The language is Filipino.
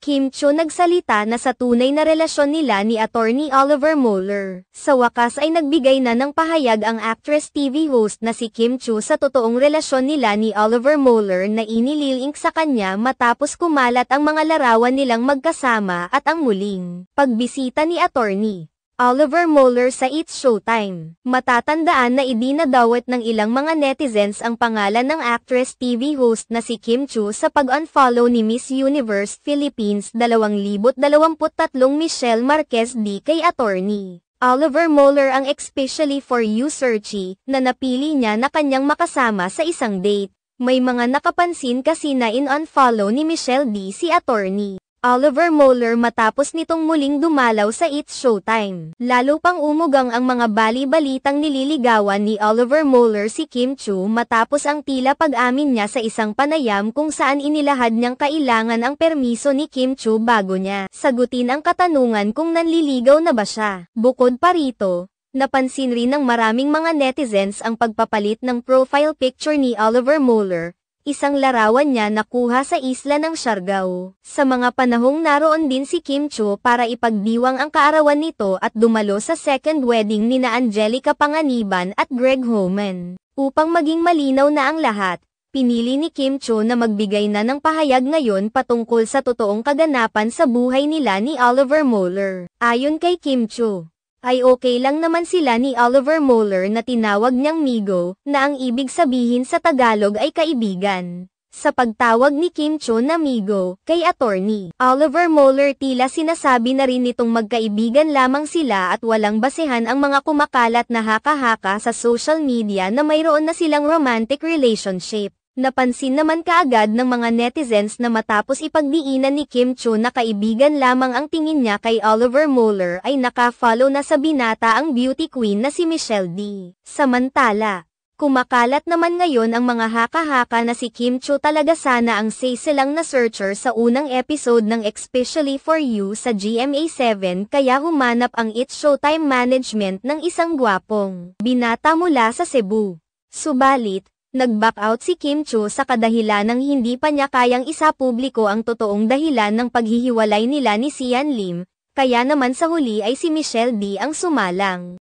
Kim Chiu nagsalita na sa tunay na relasyon nila ni Attorney Oliver Mueller. Sa wakas ay nagbigay na ng pahayag ang actress TV host na si Kim Chiu sa totoong relasyon nila ni Oliver Mueller na inililink sa kanya matapos kumalat ang mga larawan nilang magkasama at ang muling pagbisita ni Attorney Oliver Mueller sa It's Showtime. Matatandaan na idinadawat ng ilang mga netizens ang pangalan ng actress TV host na si Kim Chiu sa pag-unfollow ni Miss Universe Philippines 2023 Michelle Marquez D kay Attorney Oliver Mueller ang especially for you searchy na napili niya na kanyang makasama sa isang date. May mga nakapansin kasi na in-unfollow ni Michelle D si Attorney Oliver Mueller matapos nitong muling dumalaw sa It's Showtime. Lalo pang umugang ang mga bali-balitang nililigawan ni Oliver Mueller si Kim Chiu matapos ang tila pag-amin niya sa isang panayam kung saan inilahad niyang kailangan ang permiso ni Kim Chiu bago niya sagutin ang katanungan kung nanliligaw na ba siya. Bukod pa rito, napansin rin ng maraming mga netizens ang pagpapalit ng profile picture ni Oliver Mueller, isang larawan niya nakuha sa isla ng Siargao. Sa mga panahong naroon din si Kim Chiu para ipagdiwang ang kaarawan nito at dumalo sa second wedding nina Angelica Panganiban at Greg Homan. Upang maging malinaw na ang lahat, pinili ni Kim Chiu na magbigay na ng pahayag ngayon patungkol sa totoong kaganapan sa buhay nila ni Oliver Mueller. Ayon kay Kim Chiu, ay okay lang naman sila ni Oliver Mueller na tinawag niyang Migo, na ang ibig sabihin sa Tagalog ay kaibigan. Sa pagtawag ni Kim Chiu na Migo, kay Attorney Oliver Mueller tila sinasabi na rin nitong magkaibigan lamang sila at walang basehan ang mga kumakalat na haka-haka sa social media na mayroon na silang romantic relationship. Napansin naman kaagad ng mga netizens na matapos ipagdiinan ni Kim Chiu na kaibigan lamang ang tingin niya kay Oliver Mueller ay naka-follow na sa binata ang beauty queen na si Michelle D. Samantala, kumakalat naman ngayon ang mga haka-haka na si Kim Chiu talaga sana ang silang na searcher sa unang episode ng Especially for You sa GMA7 kaya humanap ang It's Showtime management ng isang gwapong binata mula sa Cebu. Subalit, nag-back out si Kim Chiu sa kadahilanang hindi pa niya kayang isapubliko ang totoong dahilan ng paghihiwalay nila ni Sian Lim, kaya naman sa huli ay si Michelle D ang sumalang.